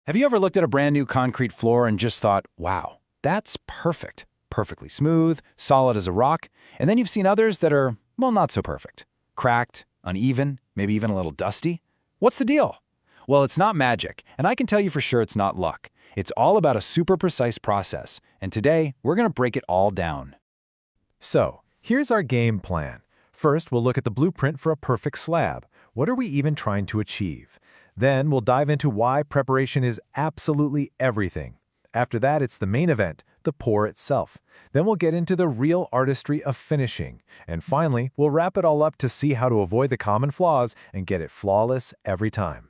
Have you ever looked at a brand new concrete floor and just thought, wow, that's perfect. Perfectly smooth, solid as a rock, and then you've seen others that are, well, not so perfect. Cracked, uneven, maybe even a little dusty? What's the deal? Well, it's not magic, and I can tell you for sure it's not luck. It's all about a super precise process, and today we're going to break it all down. So, here's our game plan. First, we'll look at the blueprint for a perfect slab. What are we even trying to achieve? Then, we'll dive into why preparation is absolutely everything. After that, it's the main event, the pour itself. Then we'll get into the real artistry of finishing. And finally, we'll wrap it all up to see how to avoid the common flaws and get it flawless every time.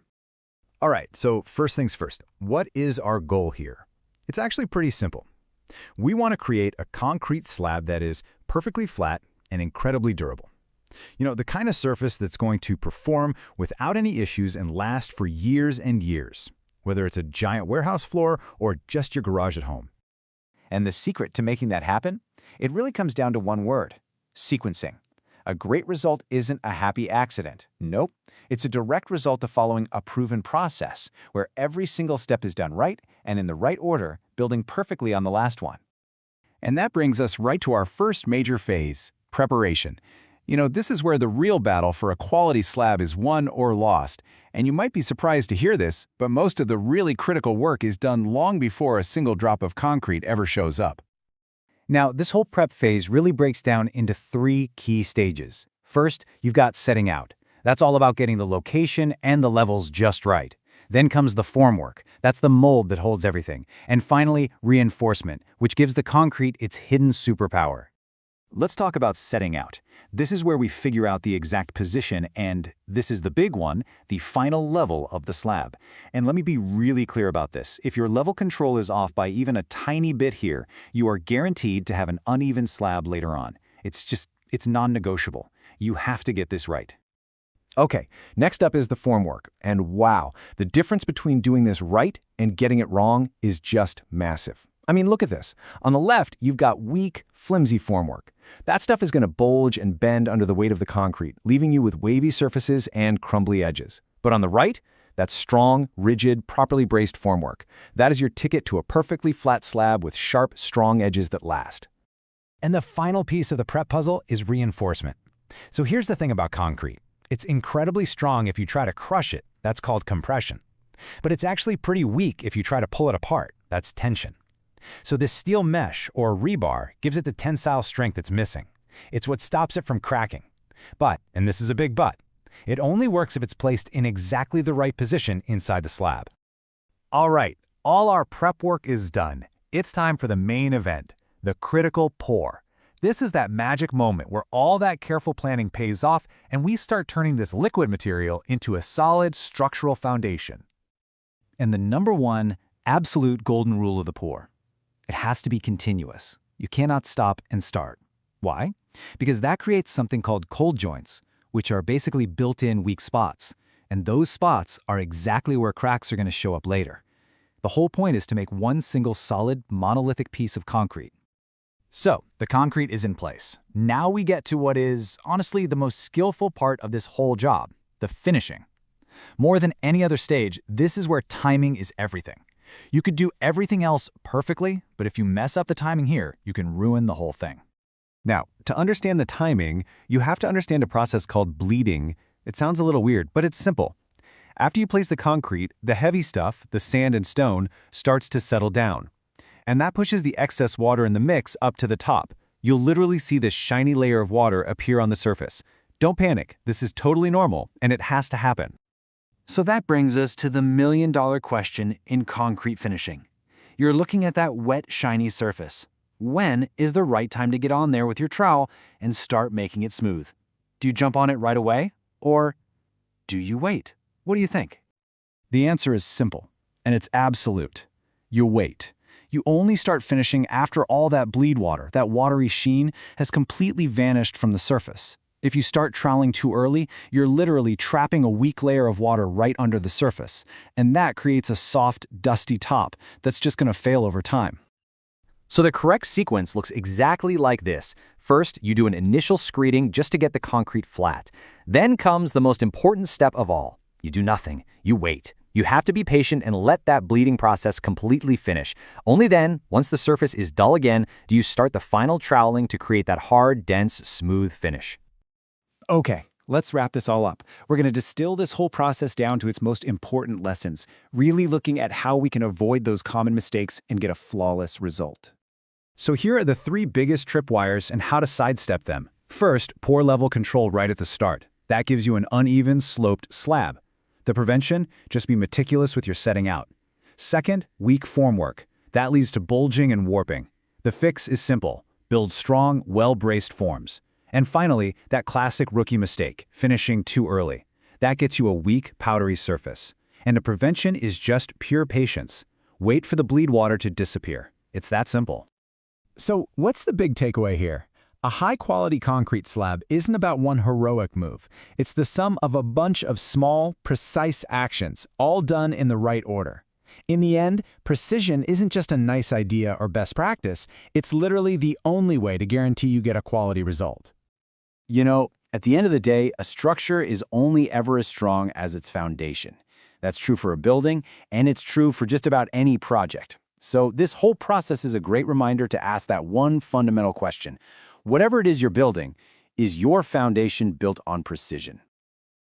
All right, so first things first, what is our goal here? It's actually pretty simple. We want to create a concrete slab that is perfectly flat and incredibly durable. You know, the kind of surface that's going to perform without any issues and last for years and years, whether it's a giant warehouse floor or just your garage at home. And the secret to making that happen? It really comes down to one word: sequencing. A great result isn't a happy accident. Nope. It's a direct result of following a proven process where every single step is done right and in the right order, building perfectly on the last one. And that brings us right to our first major phase, preparation. You know, this is where the real battle for a quality slab is won or lost. And you might be surprised to hear this, but most of the really critical work is done long before a single drop of concrete ever shows up. Now, this whole prep phase really breaks down into 3 key stages. First, you've got setting out. That's all about getting the location and the levels just right. Then comes the formwork. That's the mold that holds everything. And finally, reinforcement, which gives the concrete its hidden superpower. Let's talk about setting out. This is where we figure out the exact position, and this is the big one, the final level of the slab. And let me be really clear about this. If your level control is off by even a tiny bit here, you are guaranteed to have an uneven slab later on. It's non-negotiable. You have to get this right. Okay, next up is the formwork. And wow, the difference between doing this right and getting it wrong is just massive. I mean, look at this. On the left, you've got weak, flimsy formwork. That stuff is going to bulge and bend under the weight of the concrete, leaving you with wavy surfaces and crumbly edges. But on the right, that's strong, rigid, properly braced formwork. That is your ticket to a perfectly flat slab with sharp, strong edges that last. And the final piece of the prep puzzle is reinforcement. So here's the thing about concrete. It's incredibly strong if you try to crush it. That's called compression. But it's actually pretty weak if you try to pull it apart. That's tension. So this steel mesh, or rebar, gives it the tensile strength it's missing. It's what stops it from cracking. But, and this is a big but, it only works if it's placed in exactly the right position inside the slab. All right, all our prep work is done. It's time for the main event, the critical pour. This is that magic moment where all that careful planning pays off and we start turning this liquid material into a solid structural foundation. And the number one absolute golden rule of the pour: it has to be continuous. You cannot stop and start. Why? Because that creates something called cold joints, which are basically built-in weak spots. And those spots are exactly where cracks are going to show up later. The whole point is to make one single solid, monolithic piece of concrete. So, the concrete is in place. Now we get to what is, honestly, the most skillful part of this whole job: the finishing. More than any other stage, this is where timing is everything. You could do everything else perfectly, but if you mess up the timing here, you can ruin the whole thing. Now, to understand the timing, you have to understand a process called bleeding. It sounds a little weird, but it's simple. After you place the concrete, the heavy stuff, the sand and stone, starts to settle down. And that pushes the excess water in the mix up to the top. You'll literally see this shiny layer of water appear on the surface. Don't panic, this is totally normal, and it has to happen. So that brings us to the million-dollar question in concrete finishing. You're looking at that wet, shiny surface. When is the right time to get on there with your trowel and start making it smooth? Do you jump on it right away? Or do you wait? What do you think? The answer is simple, and it's absolute. You wait. You only start finishing after all that bleed water, that watery sheen, has completely vanished from the surface. If you start troweling too early, you're literally trapping a weak layer of water right under the surface, and that creates a soft, dusty top that's just going to fail over time. So the correct sequence looks exactly like this. First, you do an initial screeding just to get the concrete flat. Then comes the most important step of all. You do nothing. You wait. You have to be patient and let that bleeding process completely finish. Only then, once the surface is dull again, do you start the final troweling to create that hard, dense, smooth finish. Okay, let's wrap this all up. We're going to distill this whole process down to its most important lessons, really looking at how we can avoid those common mistakes and get a flawless result. So here are the 3 biggest tripwires and how to sidestep them. First, poor level control right at the start. That gives you an uneven, sloped slab. The prevention, just be meticulous with your setting out. Second, weak formwork. That leads to bulging and warping. The fix is simple. Build strong, well-braced forms. And finally, that classic rookie mistake, finishing too early. That gets you a weak, powdery surface. And the prevention is just pure patience. Wait for the bleed water to disappear. It's that simple. So what's the big takeaway here? A high-quality concrete slab isn't about one heroic move. It's the sum of a bunch of small, precise actions, all done in the right order. In the end, precision isn't just a nice idea or best practice, it's literally the only way to guarantee you get a quality result. You know, at the end of the day, a structure is only ever as strong as its foundation. That's true for a building, and it's true for just about any project. So this whole process is a great reminder to ask that one fundamental question. Whatever it is you're building, is your foundation built on precision?